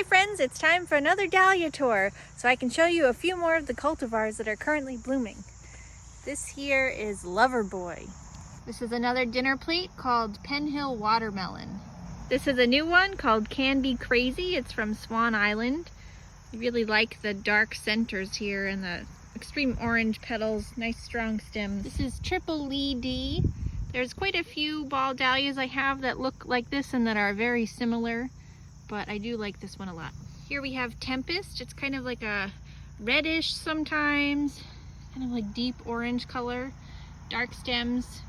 Hi friends, it's time for another dahlia tour so I can show you a few more of the cultivars that are currently blooming. This here is Lover Boy. This is another dinner plate called Pen Hill Watermelon. This is a new one called Candy Crazy. It's from Swan Island. I really like the dark centers here and the extreme orange petals, nice strong stems. This is Triple Lee D. There's quite a few ball dahlias I have that look like this and that are very similar, but I do like this one a lot. Here we have Tempest. It's kind of like a reddish sometimes, kind of like deep orange color, dark stems,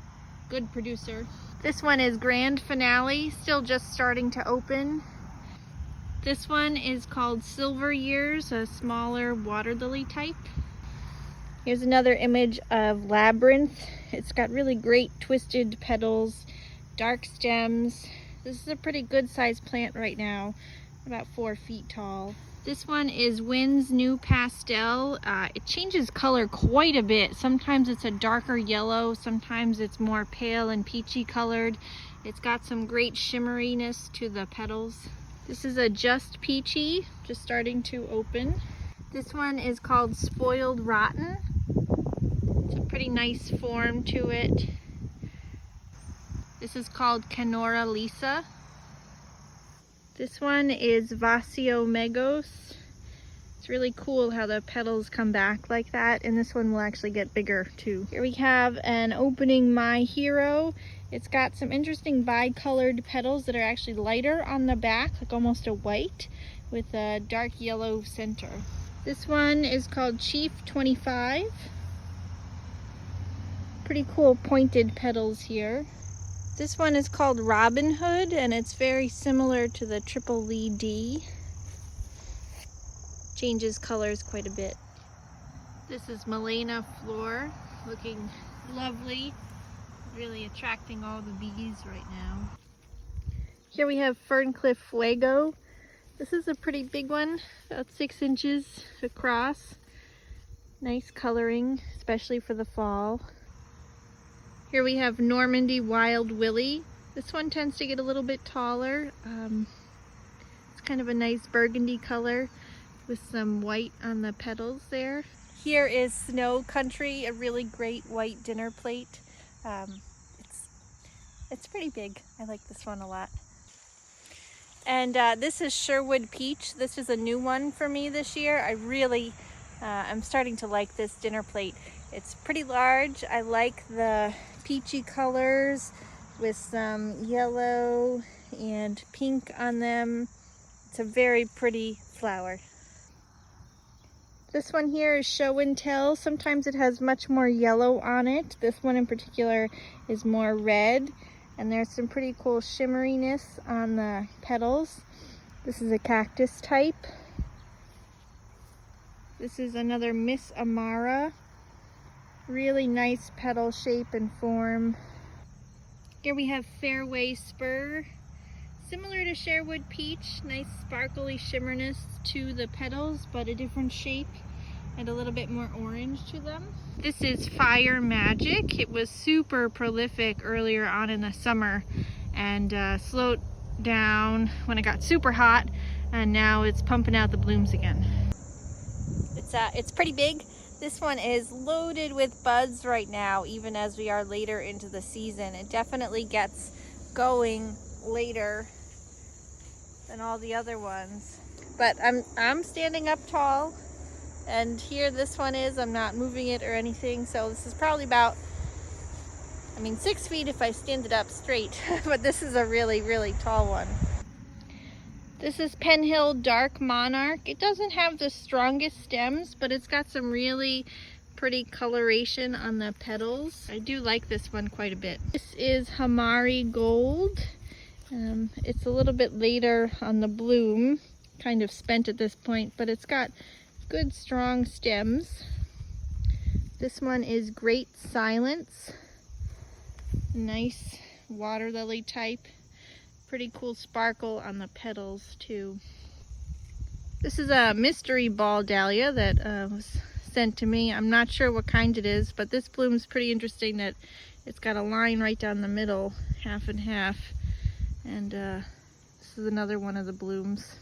good producer. This one is Grand Finale, still just starting to open. This one is called Silver Years, a smaller water lily type. Here's another image of Labyrinth. It's got really great twisted petals, dark stems. This is a pretty good sized plant right now, about 4 feet tall. This one is Wynn's New Pastel. It changes color quite a bit. Sometimes it's a darker yellow, sometimes it's more pale and peachy colored. It's got some great shimmeriness to the petals. This is a Just Peachy, just starting to open. This one is called Spoiled Rotten. It's a pretty nice form to it. This is called Canora Lisa. This one is Vasio Megos. It's really cool how the petals come back like that, and this one will actually get bigger too. Here we have an opening My Hero. It's got some interesting bi-colored petals that are actually lighter on the back, like almost a white, with a dark yellow center. This one is called Chief 25. Pretty cool pointed petals here. This one is called Robin Hood, and it's very similar to the Triple Lee D. Changes colors quite a bit. This is Milena Flor, looking lovely, really attracting all the bees right now. Here we have Ferncliff Fuego. This is a pretty big one, about 6 inches across. Nice coloring, especially for the fall. Here we have Normandy Wild Willie. This one tends to get a little bit taller. It's kind of a nice burgundy color with some white on the petals there. Here is Snow Country, a really great white dinner plate. It's pretty big. I like this one a lot. And this is Sherwood Peach. This is a new one for me this year. I'm starting to like this dinner plate. It's pretty large. I like the peachy colors with some yellow and pink on them. It's a very pretty flower. This one here is Show and Tell. Sometimes it has much more yellow on it. This one in particular is more red, and there's some pretty cool shimmeriness on the petals. This is a cactus type. This is another Miss Amara. Really nice petal shape and form. Here we have Fairway Spur. Similar to Sherwood Peach, nice sparkly shimmerness to the petals, but a different shape and a little bit more orange to them. This is Fire Magic. It was super prolific earlier on in the summer and slowed down when it got super hot, and now it's pumping out the blooms again. It's pretty big. This one is loaded with buds right now, even as we are later into the season. It definitely gets going later than all the other ones. But I'm standing up tall, and here this one is. I'm not moving it or anything, so this is probably about, 6 feet if I stand it up straight, but this is a really, really tall one. This is Pen Hill Dark Monarch. It doesn't have the strongest stems, but it's got some really pretty coloration on the petals. I do like this one quite a bit. This is Hamari Gold. It's a little bit later on the bloom, kind of spent at this point, but it's got good strong stems. This one is Great Silence. Nice water lily type. Pretty cool sparkle on the petals too. This is a mystery ball dahlia that was sent to me. I'm not sure what kind it is, but this bloom's pretty interesting that it's got a line right down the middle, half and half. And this is another one of the blooms.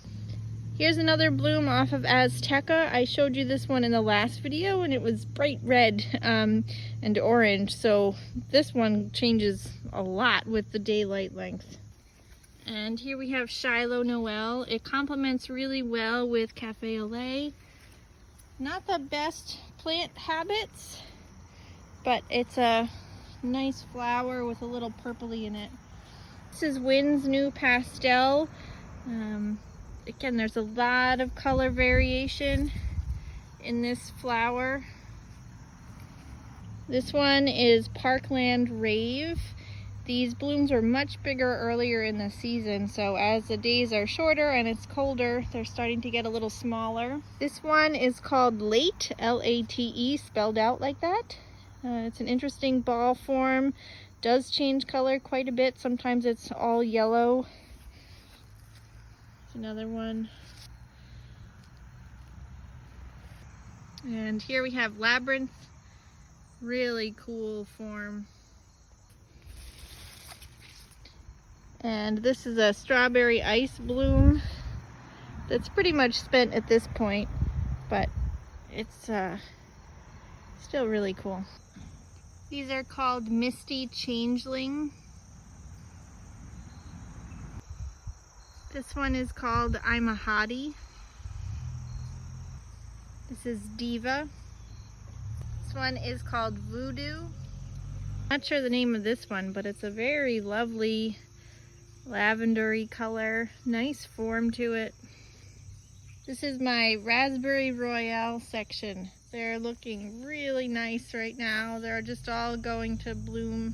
Here's another bloom off of Azteca. I showed you this one in the last video and it was bright red and orange. So this one changes a lot with the daylight length. And here we have Shiloh Noel. It complements really well with Cafe au Lait. Not the best plant habits, but it's a nice flower with a little purpley in it. This is Wynn's new pastel. Again, there's a lot of color variation in this flower. This one is Parkland Rave. These blooms are much bigger earlier in the season, so as the days are shorter and it's colder, they're starting to get a little smaller. This one is called Late, L-A-T-E, spelled out like that. It's an interesting ball form. Does change color quite a bit. Sometimes it's all yellow. Another one. And here we have Labyrinth. Really cool form. And this is a strawberry ice bloom that's pretty much spent at this point, but it's still really cool. These are called Misty Changeling. This one is called I'm a Hottie. This is Diva. This one is called Voodoo. Not sure the name of this one, but it's a very lovely lavendery color. Nice form to it. This is my Raspberry Royale section. They're looking really nice right now. They're just all going to bloom.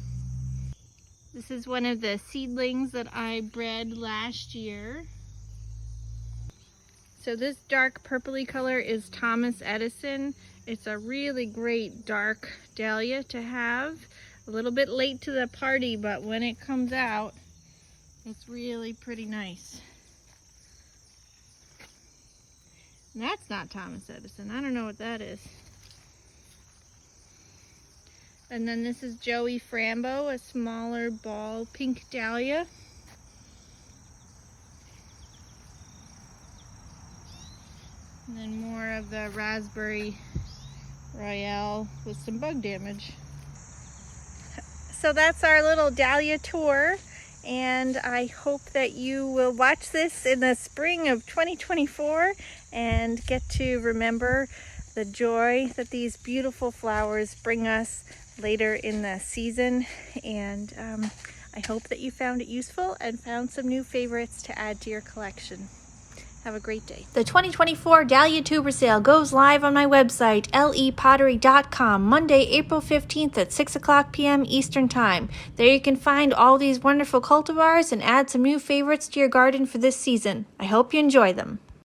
This is one of the seedlings that I bred last year. So this dark purpley color is Thomas Edison. It's a really great dark dahlia to have. A little bit late to the party, but when it comes out, it's really pretty nice. And that's not Thomas Edison. I don't know what that is. And then this is Joey Frambo, a smaller ball pink dahlia. And then more of the Raspberry Royale with some bug damage. So that's our little dahlia tour, and I hope that you will watch this in the spring of 2024 and get to remember the joy that these beautiful flowers bring us later in the season. And I hope that you found it useful and found some new favorites to add to your collection. Have a great day. The 2024 Dahlia Tuber Sale goes live on my website, lepottery.com, Monday, April 15th at 6 o'clock p.m. Eastern Time. There you can find all these wonderful cultivars and add some new favorites to your garden for this season. I hope you enjoy them.